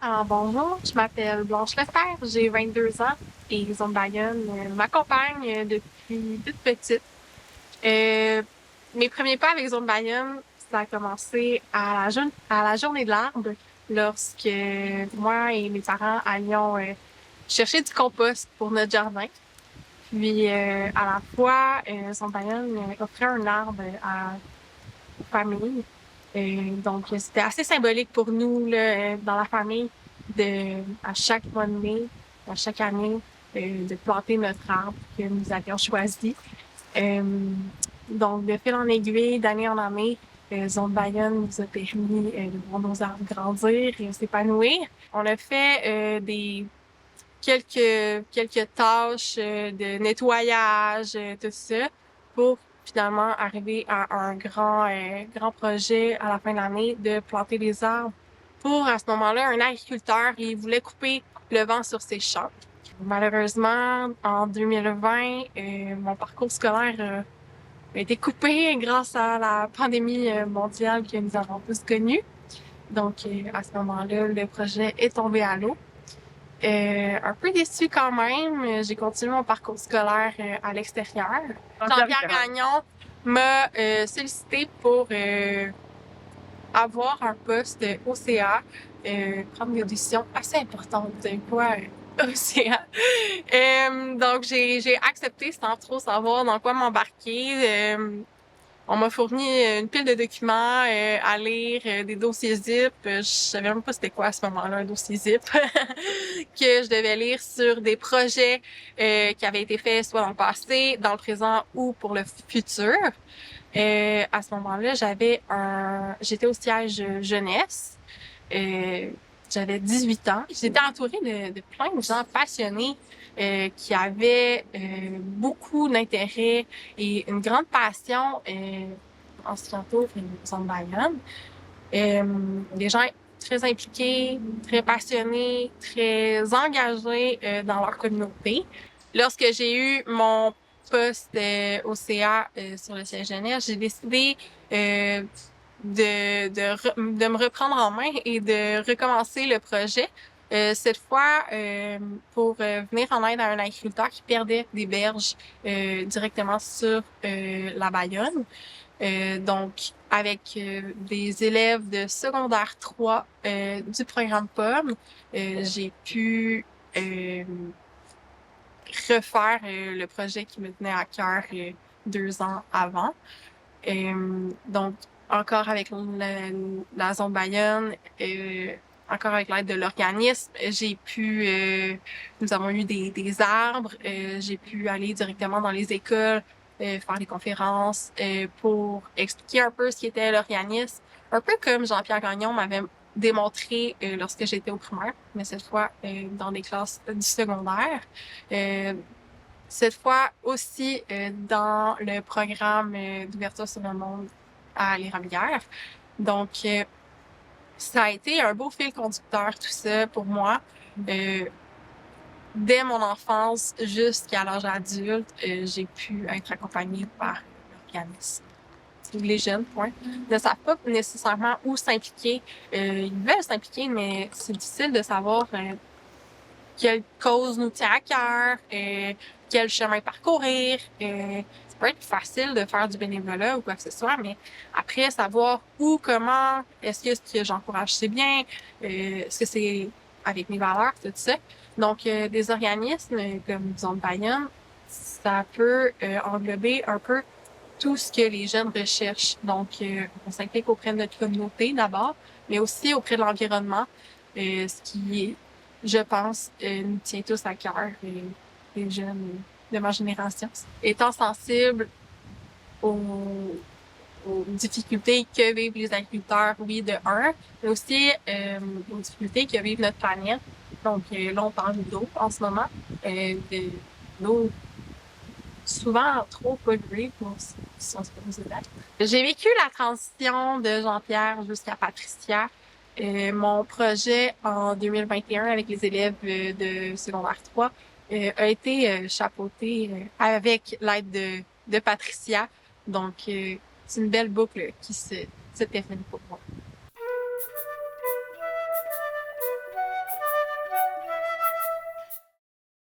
Alors, bonjour, je m'appelle Blanche Lefebvre, j'ai 22 ans et Zone Bayonne m'accompagne depuis toute petite. Mes premiers pas avec Zone Bayonne, ça a commencé à la journée de l'arbre, lorsque moi et mes parents allions chercher du compost pour notre jardin. Puis à la fois, Zone Bayonne offrait un arbre à famille. Donc, c'était assez symbolique pour nous, là, dans la famille, à chaque mois de mai, à chaque année, de planter notre arbre que nous avions choisi. Euh, donc, de fil en aiguille, d'année en année, Zone Bayonne nous a permis de voir nos arbres grandir et s'épanouir. On a fait quelques tâches de nettoyage, tout ça, pour finalement arriver à un grand projet à la fin de l'année de planter des arbres pour, à ce moment-là, un agriculteur, il voulait couper le vent sur ses champs. Malheureusement, en 2020, mon parcours scolaire a été coupé grâce à la pandémie mondiale que nous avons tous connue. Donc, à ce moment-là, le projet est tombé à l'eau. Un peu déçue quand même. J'ai continué mon parcours scolaire à l'extérieur. Jean-Pierre Gagnon m'a sollicité pour avoir un poste OCA, prendre des décisions assez importantes. Quoi, OCA? Donc, j'ai accepté sans trop savoir dans quoi m'embarquer. On m'a fourni une pile de documents à lire, des dossiers zip. Je savais même pas c'était quoi à ce moment-là, un dossier zip, que je devais lire sur des projets qui avaient été faits soit dans le passé, dans le présent ou pour le futur. À ce moment-là, j'étais au siège jeunesse. Euh, J'avais 18 ans. J'étais entourée de plein de gens passionnés qui avaient beaucoup d'intérêt et une grande passion en ce qui entoure Zone Bayonne. Des gens très impliqués, très passionnés, très engagés dans leur communauté. Lorsque j'ai eu mon poste au CA sur le siège jeunesse, j'ai décidé de me reprendre en main et de recommencer le projet. Cette fois, pour venir en aide à un agriculteur qui perdait des berges directement sur la Bayonne. Donc, avec des élèves de secondaire 3 du programme POM, j'ai pu refaire le projet qui me tenait à cœur 2 ans avant. Donc, encore avec la Zone Bayonne, encore avec l'aide de l'organisme, nous avons eu des arbres, j'ai pu aller directement dans les écoles, faire des conférences pour expliquer un peu ce qu'était l'organisme, un peu comme Jean-Pierre Gagnon m'avait démontré lorsque j'étais au primaire, mais cette fois dans des classes du secondaire. Cette fois aussi dans le programme d'ouverture sur le monde à l'Érablière. Donc, ça a été un beau fil conducteur, tout ça, pour moi. Dès mon enfance jusqu'à l'âge adulte, j'ai pu être accompagnée par l'organisme. Les jeunes, point, ne savent pas nécessairement où s'impliquer. Ils veulent s'impliquer, mais c'est difficile de savoir quelle cause nous tient à cœur, quel chemin parcourir. Ça peut être facile de faire du bénévolat ou quoi que ce soit, mais après, savoir où, comment, est-ce que ce que j'encourage, c'est bien, est-ce que c'est avec mes valeurs, tout ça. Donc, des organismes comme Zone Bayonne, ça peut englober un peu tout ce que les jeunes recherchent. Donc, on s'implique auprès de notre communauté d'abord, mais aussi auprès de l'environnement, ce qui, je pense, nous tient tous à cœur, les jeunes de ma génération. Étant sensible aux, aux difficultés que vivent les agriculteurs, oui, de un, mais aussi aux difficultés que vivent notre planète. Donc, là, on parle d'eau en ce moment, de l'eau souvent trop polluée pour ce qu'on se supposé d'être. J'ai vécu la transition de Jean-Pierre jusqu'à Patricia. Mon projet en 2021 avec les élèves de secondaire 3 a été chapeauté avec l'aide de Patricia. Donc, c'est une belle boucle qui se termine pour moi.